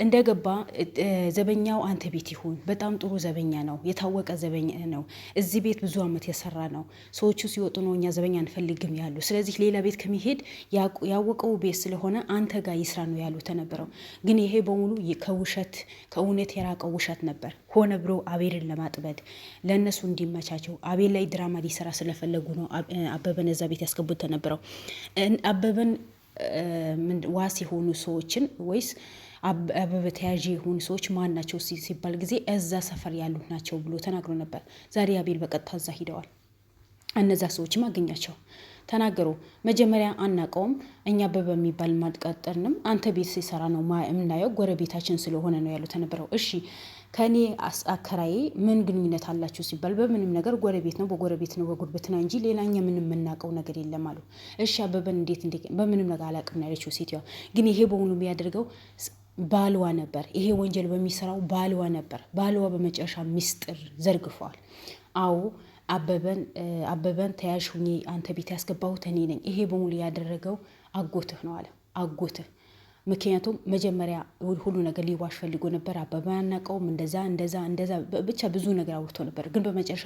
እንደገባ ዘበኛው አንተ ቤት ይሁን። በጣም ጥሩ ዘበኛ ነው፣ የታወቀ ዘበኛ ነው። እዚህ ቤት ብዙ አመት የሰራ ነው። ሰዎቹ ሲወጡ ነው እኛ ዘበኛ አንፈልግም ያሉ። ስለዚህ ሌላ ቤት ከሚሄድ ያወቀው ቤት ስለሆነ አንተ ጋር ይስራ ነው ያሉ ተነበረው። ግን ይሄ በሙሉ ከውሸት ከእውነት የራቀው ውሸት ነበር። ሆነ ብሎ አቤልን ለማጥበድ ለእነሱ እንዲመቻቸው አቤል ላይ ድራማ ሊሰራ ስለፈለጉ ነው አበበን እዛ ቤት ያስገቡት ተነበረው። አበበን ዋስ የሆኑ ሰዎችን ወይስ አበበ ተያዥ የሆኑ ሰዎች ማን ናቸው ሲባል ጊዜ እዛ ሰፈር ያሉት ናቸው ብሎ ተናግሮ ነበር። ዛሬ አቤል በቀጥታ እዛ ሂደዋል። እነዛ ሰዎችም አገኛቸው ተናገሩ። መጀመሪያ አናቀውም እኛ አበበ የሚባል ማጥቀጠርንም አንተ ቤት ሲሰራ ነው የምናየው፣ ጎረቤታችን ስለሆነ ነው ያሉት ተነበረው። እሺ ከኔ አከራዬ ምን ግንኙነት አላችሁ ሲባል በምንም ነገር ጎረቤት ነው፣ በጎረቤት ነው፣ በጉርብትና እንጂ ሌላኛ ምንም የምናውቀው ነገር የለም አሉ። እሺ አበበን እንዴት በምንም ነገር አላውቅም ያለችው ሴትዋ። ግን ይሄ በሙሉ የሚያደርገው ባልዋ ነበር። ይሄ ወንጀል በሚሰራው ባልዋ ነበር። ባልዋ በመጨረሻ ሚስጥር ዘርግፏል። አዎ አበበን ተያዥ ሁኜ አንተ ቤት ያስገባሁት እኔ ነኝ። ይሄ በሙሉ ያደረገው አጎትህ ነው አለ። አጎትህ ምክንያቱም መጀመሪያ ሁሉ ነገር ሊዋሽ ፈልጎ ነበር። አበበ ያናቀውም እንደዛ ብቻ ብዙ ነገር አውርቶ ነበር። ግን በመጨረሻ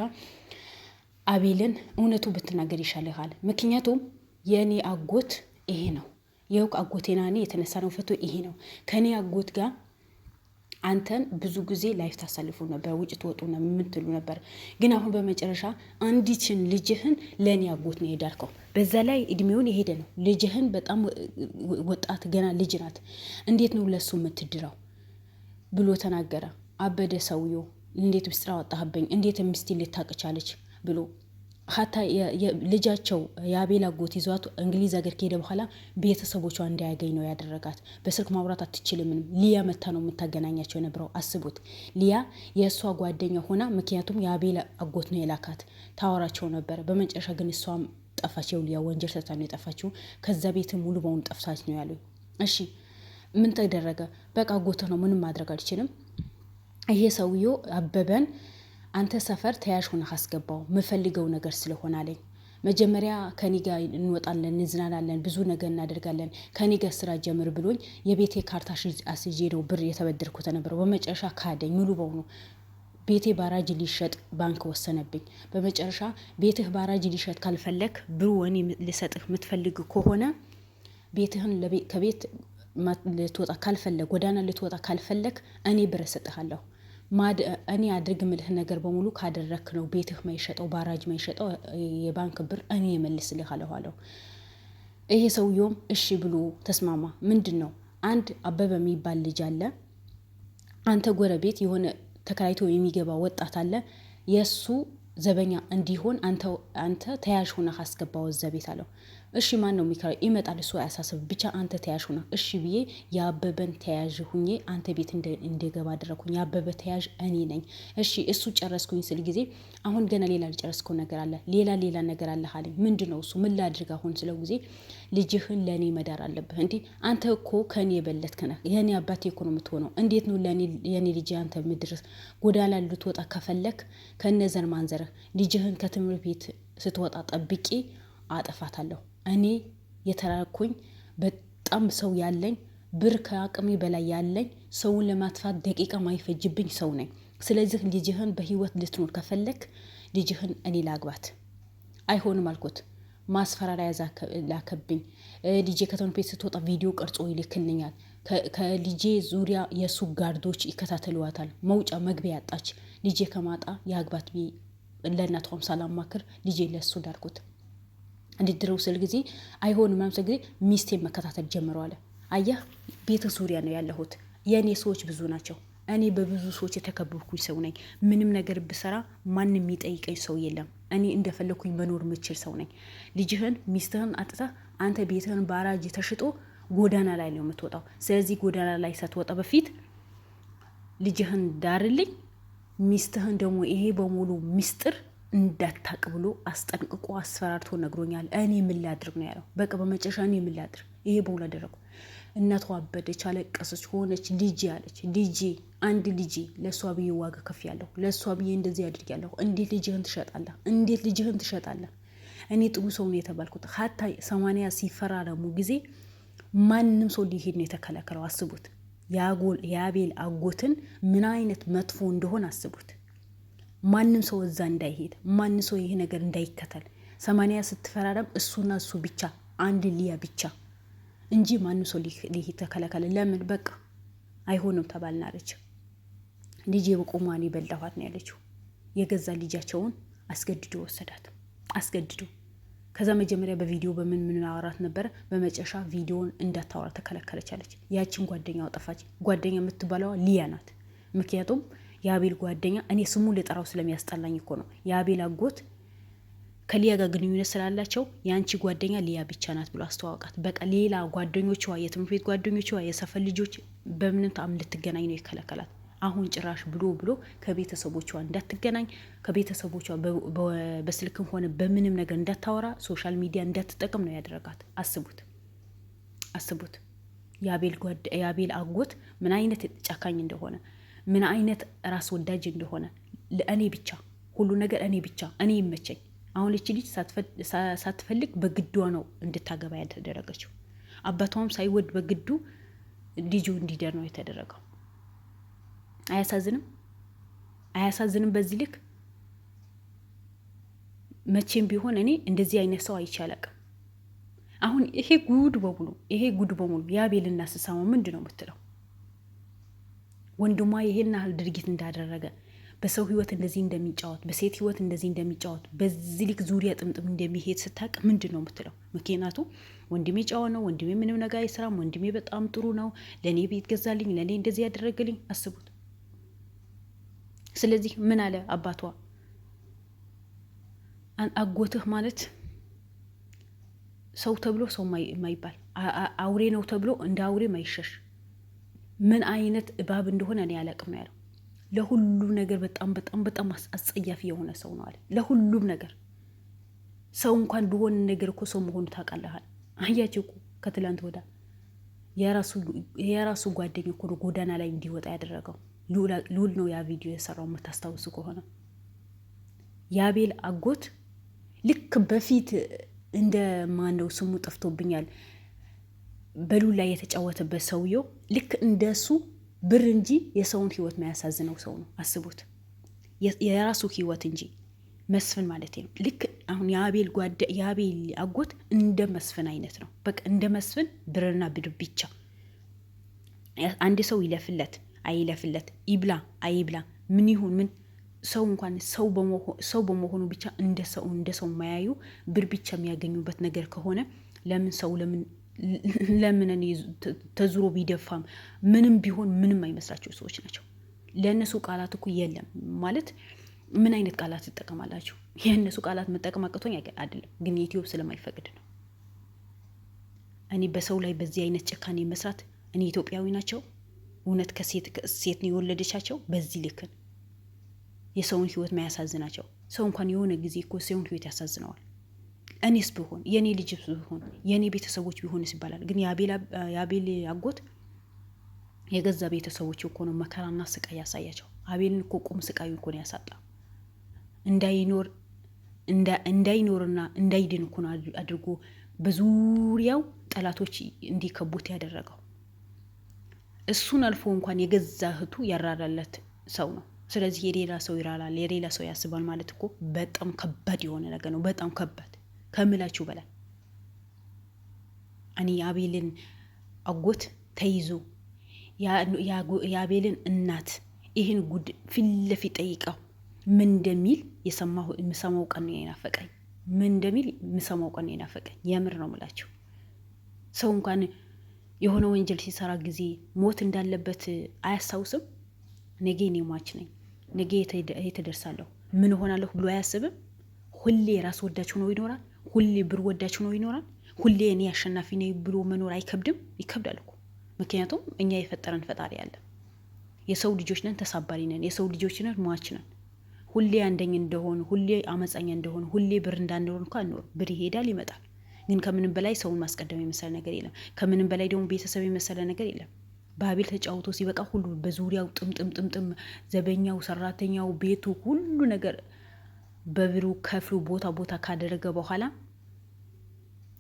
አቤልን እውነቱ ብትናገር ይሻልሃል፣ ምክንያቱም የእኔ አጎት ይሄ ነው፣ ይኸው አጎቴና እኔ የተነሳ ነው ፈቶ ይሄ ነው። ከኔ አጎት ጋር አንተን ብዙ ጊዜ ላይፍ ታሳልፉ ነበር፣ ውጭ ትወጡ ነው የምትሉ ነበር። ግን አሁን በመጨረሻ አንዲችን ልጅህን ለእኔ አጎት ነው የዳርከው። በዛ ላይ እድሜውን የሄደ ነው ልጅህን፣ በጣም ወጣት ገና ልጅ ናት። እንዴት ነው ለሱ የምትድረው ብሎ ተናገረ። አበደ ሰውየው። እንዴት ምስጢር አወጣህብኝ፣ እንዴት ሚስቴ ልታቅ ቻለች ብሎ ሀታ ልጃቸው የአቤል አጎት ይዟት እንግሊዝ ሀገር ከሄደ በኋላ ቤተሰቦቿ እንዳያገኝ ነው ያደረጋት። በስልክ ማውራት አትችልም። ሊያ መታ ነው የምታገናኛቸው የነበረው። አስቡት፣ ሊያ የእሷ ጓደኛ ሆና፣ ምክንያቱም የአቤል አጎት ነው የላካት፣ ታወራቸው ነበረ። በመጨረሻ ግን እሷም ጠፋች። ሊያ ወንጀል ሰርታ ነው የጠፋችው። ከዛ ቤት ሙሉ በሙሉ ጠፍታች ነው ያሉ። እሺ ምን ተደረገ? በቃ አጎት ነው፣ ምንም ማድረግ አልችልም። ይሄ ሰውዬው አበበን አንተ ሰፈር ተያዥ ሆነህ አስገባው፣ ምፈልገው ነገር ስለሆነ አለኝ። መጀመሪያ ከኔ ጋር እንወጣለን፣ እንዝናናለን፣ ብዙ ነገር እናደርጋለን፣ ከኔ ጋር ስራ ጀምር ብሎኝ የቤቴ ካርታ አስይዤ ነው ብር የተበደርኩት ነበረው። በመጨረሻ ካደኝ ሙሉ በሙሉ። ቤቴ ባራጅ ሊሸጥ ባንክ ወሰነብኝ። በመጨረሻ ቤትህ ባራጅ ሊሸጥ ካልፈለክ ብሩ እኔ ልሰጥህ የምትፈልግ ከሆነ ቤትህን ከቤት ልትወጣ ካልፈለግ፣ ጎዳና ልትወጣ ካልፈለግ እኔ ብር እሰጥሃለሁ። እኔ አድርግ ምልህ ነገር በሙሉ ካደረክ ነው ቤትህ ማይሸጠው፣ ባራጅ ማይሸጠው፣ የባንክ ብር እኔ የመልስልህ አለኋለሁ። ይሄ ሰውየውም እሺ ብሎ ተስማማ። ምንድን ነው አንድ አበበ የሚባል ልጅ አለ፣ አንተ ጎረቤት የሆነ ተከራይቶ የሚገባ ወጣት አለ፣ የእሱ ዘበኛ እንዲሆን አንተ ተያዥ ሆነህ አስገባው እዛ ቤት አለው። እሺ ማን ነው የሚከራይ? ይመጣል፣ እሱ አያሳስብ፣ ብቻ አንተ ተያዥ ሆነህ። እሺ ብዬ የአበበን ተያዥ ሁኜ አንተ ቤት እንደገባ አደረኩኝ። የአበበ ተያዥ እኔ ነኝ። እሺ እሱ ጨረስኩኝ ስል ጊዜ አሁን ገና ሌላ ጨረስከው ነገር አለ፣ ሌላ ነገር አለ አለኝ። ምንድን ነው እሱ? ምን ላድርግ አሁን ስለው ጊዜ ልጅህን ለእኔ መዳር አለብህ። እንዴ አንተ እኮ ከኔ የበለጥክ ነህ፣ የኔ አባቴ እኮ ነው የምትሆነው። እንዴት ነው የኔ ልጅ አንተ ምድረስ? ጎዳና ልትወጣ ከፈለክ ከነዘር ማንዘርህ ልጅህን ከትምህርት ቤት ስትወጣ ጠብቄ አጠፋታለሁ። እኔ የተራኩኝ በጣም ሰው ያለኝ፣ ብር ከአቅሜ በላይ ያለኝ፣ ሰውን ለማጥፋት ደቂቃ ማይፈጅብኝ ሰው ነኝ። ስለዚህ ልጅህን በህይወት ልትኖር ከፈለክ ልጅህን እኔ ላግባት። አይሆንም አልኩት። ማስፈራሪያ ላከብኝ። ልጄ ከትምህርት ቤት ስትወጣ ቪዲዮ ቀርጾ ይልክልኛል። ከልጄ ዙሪያ የሱ ጋርዶች ይከታተሏታል። መውጫ መግቢያ ያጣች ልጄ ከማጣ የአግባት ለእናቷም ሳላማክር ልጄ ለሱ ዳርኩት። እንዲድረው ስል ጊዜ አይሆንም ማምሰል ጊዜ ሚስቴን መከታተል ጀምረዋል። አያህ ቤት ዙሪያ ነው ያለሁት። የእኔ ሰዎች ብዙ ናቸው። እኔ በብዙ ሰዎች የተከበብኩኝ ሰው ነኝ። ምንም ነገር ብሰራ ማንም የሚጠይቀኝ ሰው የለም። እኔ እንደፈለኩኝ መኖር ምችል ሰው ነኝ። ልጅህን ሚስትህን አጥተህ አንተ ቤትህን ባራጅ ተሽጦ ጎዳና ላይ ነው የምትወጣው። ስለዚህ ጎዳና ላይ ሳትወጣ በፊት ልጅህን ዳርልኝ፣ ሚስትህን ደግሞ ይሄ በሙሉ ሚስጥር እንዳታቅ ብሎ አስጠንቅቆ አስፈራርቶ ነግሮኛል። እኔ ምን ላድርግ ነው ያለው። በቃ በመጨረሻ እኔ ምን ላድርግ? ይሄ በሁሉ አደረኩ። እናቷ አበደች፣ አለቀሰች፣ ሆነች። ልጄ አለች። ልጄ አንድ ልጄ ለእሷ ብዬ ዋጋ ከፍ ያለሁ፣ ለእሷ ብዬ እንደዚህ አድርጊያለሁ። እንዴት ልጅህን ትሸጣለህ? እንዴት ልጅህን ትሸጣለህ? እኔ ጥሩ ሰው ነው የተባልኩት። ሀታ 80 ሲፈራረሙ ጊዜ ማንም ሰው ሊሄድ ነው የተከለከለው። አስቡት። የአቤል አጎትን ምን አይነት መጥፎ እንደሆነ አስቡት። ማንም ሰው እዛ እንዳይሄድ፣ ማንም ሰው ይሄ ነገር እንዳይከተል 80 ስትፈራረም እሱና እሱ ብቻ አንድ ሊያ ብቻ እንጂ ማንም ሰው ሊሄድ ተከለከለ። ለምን? በቃ አይሆንም ተባልና አለች። ልጄ በቁሟን በላኋት ነው ያለችው። የገዛ ልጃቸውን አስገድዶ ወሰዳት። አስገድዶ ከዛ መጀመሪያ በቪዲዮ በምን አወራት ነበረ። በመጨረሻ ቪዲዮን እንዳታወራ ተከለከለች አለች። ያችን ጓደኛዋ ጠፋች። ጓደኛ የምትባለዋ ሊያ ናት። ምክንያቱም የአቤል ጓደኛ እኔ ስሙን ልጠራው ስለሚያስጠላኝ እኮ ነው። የአቤል አጎት ከሊያ ጋር ግንኙነት ስላላቸው የአንቺ ጓደኛ ሊያ ብቻ ናት ብሎ አስተዋወቃት። በቃ ሌላ ጓደኞቿ፣ የትምህርት ቤት ጓደኞቿ፣ የሰፈር ልጆች በምንም ታም ልትገናኝ ነው የከለከላት። አሁን ጭራሽ ብሎ ከቤተሰቦቿ እንዳትገናኝ፣ ከቤተሰቦቿ በስልክም ሆነ በምንም ነገር እንዳታወራ፣ ሶሻል ሚዲያ እንዳትጠቅም ነው ያደረጋት። አስቡት የአቤል አጎት ምን አይነት ጨካኝ እንደሆነ፣ ምን አይነት ራስ ወዳጅ እንደሆነ። ለእኔ ብቻ ሁሉ ነገር እኔ ብቻ እኔ ይመቸኝ። አሁን እቺ ልጅ ሳትፈልግ በግዷ ነው እንድታገባ ያደረገችው። አባቷም ሳይወድ በግዱ ልጁ እንዲደር ነው የተደረገው። አያሳዝንም? በዚህ ልክ መቼም ቢሆን እኔ እንደዚህ አይነት ሰው አይቼ አላቅም። አሁን ይሄ ጉድ በሙሉ የአቤልና ስሳማ ምንድን ነው የምትለው? ወንድሟ ይሄን ያህል ድርጊት እንዳደረገ፣ በሰው ህይወት እንደዚህ እንደሚጫወት፣ በሴት ህይወት እንደዚህ እንደሚጫወት፣ በዚህ ልክ ዙሪያ ጥምጥም እንደሚሄድ ስታቅ ምንድን ነው የምትለው? ምክንያቱ ወንድሜ ጨዋ ነው፣ ወንድሜ ምንም ነገር አይሰራም፣ ወንድሜ በጣም ጥሩ ነው፣ ለእኔ ቤት ገዛልኝ፣ ለእኔ እንደዚህ ያደረገልኝ። አስቡት። ስለዚህ ምን አለ አባቷ? አጎትህ ማለት ሰው ተብሎ ሰው ማይባል አውሬ ነው ተብሎ እንደ አውሬ ማይሸሽ ምን አይነት እባብ እንደሆነ እኔ አላቅም ነው ያለው። ለሁሉም ነገር በጣም አስጸያፊ የሆነ ሰው ነው አለ። ለሁሉም ነገር ሰው እንኳን በሆነ ነገር እኮ ሰው መሆኑ ታውቃለህ። አያችሁ እኮ ከትላንት ወዳ የራሱ ጓደኛ እኮ ጎዳና ላይ እንዲወጣ ያደረገው ልዑል ነው። ያ ቪዲዮ የሰራው የምታስታውሱ ከሆነ የአቤል አጎት ልክ በፊት እንደ ማነው ስሙ ጠፍቶብኛል፣ በሉል ላይ የተጫወተበት ሰውየው ልክ እንደሱ ብር እንጂ የሰውን ህይወት ማያሳዝነው ሰው ነው። አስቡት። የራሱ ህይወት እንጂ መስፍን ማለት ነው። ልክ አሁን የአቤል አጎት እንደ መስፍን አይነት ነው። በቃ እንደ መስፍን ብርና ብር ብቻ። አንድ ሰው ይለፍለት አይለፍለት፣ ይብላ አይብላ፣ ምን ይሁን ምን፣ ሰው እንኳን ሰው በመሆኑ ብቻ እንደ ሰው ማያዩ ብር ብቻ የሚያገኙበት ነገር ከሆነ ለምን እኔ ተዙሮ ቢደፋም ምንም ቢሆን ምንም አይመስላቸው ሰዎች ናቸው። ለእነሱ ቃላት እኮ የለም ማለት ምን አይነት ቃላት ትጠቀማላችሁ? የእነሱ ቃላት መጠቀም አቅቶኝ አይደለም፣ ግን የኢትዮብ ስለማይፈቅድ ነው። እኔ በሰው ላይ በዚህ አይነት ጭካኔ መስራት፣ እኔ ኢትዮጵያዊ ናቸው እውነት ከሴት ነው የወለደቻቸው። በዚህ ልክን የሰውን ህይወት ማያሳዝናቸው። ሰው እንኳን የሆነ ጊዜ እኮ ሰውን ህይወት ያሳዝነዋል። እኔስ ብሆን፣ የኔ ልጅ ብሆን፣ የኔ ቤተሰቦች ቢሆንስ ይባላል። ግን የአቤል አጎት የገዛ ቤተሰቦች እኮ ነው መከራና ስቃይ ያሳያቸው። አቤልን እኮ ቁም ስቃዩ እኮ ነው ያሳጣ። እንዳይኖርና እንዳይድን እኮ ነው አድርጎ በዙሪያው ጠላቶች እንዲከቡት ያደረገው። እሱን አልፎ እንኳን የገዛ እህቱ ያራራለት ሰው ነው። ስለዚህ የሌላ ሰው ይራራል፣ የሌላ ሰው ያስባል ማለት እኮ በጣም ከባድ የሆነ ነገር ነው። በጣም ከባድ ከምላችሁ በላይ። እኔ የአቤልን አጎት ተይዞ የአቤልን እናት ይህን ጉድ ፊት ለፊት ጠይቀው ምን እንደሚል የምሰማው ቀን ነው የናፈቀኝ። ምን እንደሚል የምሰማው ቀን ነው የናፈቀኝ። የምር ነው ምላችሁ። ሰው እንኳን የሆነ ወንጀል ሲሰራ ጊዜ ሞት እንዳለበት አያስታውስም። ነገ እኔ ሟች ነኝ፣ ነገ የተደርሳለሁ፣ ምን ሆናለሁ ብሎ አያስብም። ሁሌ ራስ ወዳች ሆኖ ይኖራል። ሁሌ ብር ወዳች ሆኖ ይኖራል። ሁሌ እኔ አሸናፊ ነኝ ብሎ መኖር አይከብድም? ይከብዳል እኮ። ምክንያቱም እኛ የፈጠረን ፈጣሪ አለ። የሰው ልጆች ነን፣ ተሳባሪ ነን። የሰው ልጆች ነን፣ ሟች ነን። ሁሌ አንደኛ እንደሆን፣ ሁሌ አመፀኛ እንደሆን፣ ሁሌ ብር እንዳንኖር እንኳን አንኖር። ብር ይሄዳል ይመጣል። ግን ከምንም በላይ ሰውን ማስቀደም የመሰለ ነገር የለም። ከምንም በላይ ደግሞ ቤተሰብ የመሰለ ነገር የለም። በአቤል ተጫውቶ ሲበቃ ሁሉ በዙሪያው ጥምጥም ዘበኛው፣ ሰራተኛው፣ ቤቱ ሁሉ ነገር በብሩ ከፍሉ ቦታ ካደረገ በኋላ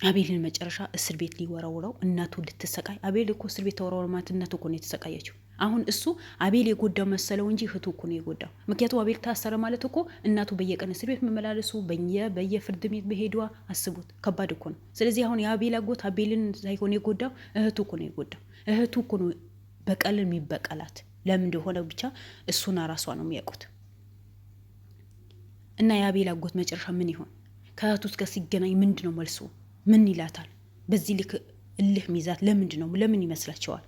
አቤልን መጨረሻ እስር ቤት ሊወረውረው እናቱ ልትሰቃይ። አቤል እኮ እስር ቤት ተወረወረ ማለት እናቱ እኮ ነው የተሰቃየችው። አሁን እሱ አቤል የጎዳው መሰለው እንጂ እህቱ እኮ ነው የጎዳው። ምክንያቱም አቤል ታሰረ ማለት እኮ እናቱ በየቀን እስር ቤት መመላለሱ በየፍርድ ቤት በሄዷ አስቡት፣ ከባድ እኮ ነው። ስለዚህ አሁን የአቤል አጎት አቤልን ሳይሆን የጎዳው እህቱ እኮ ነው የጎዳው። እህቱ እኮ ነው በቀልን የሚበቀላት። ለምን እንደሆነ ብቻ እሱና ራሷ ነው የሚያውቁት። እና የአቤል አጎት መጨረሻ ምን ይሆን? ከእህቱስ ጋር ሲገናኝ ምንድን ነው መልሱ? ምን ይላታል? በዚህ ልክ እልህ ሚዛት ለምንድን ነው? ለምን ይመስላችኋል?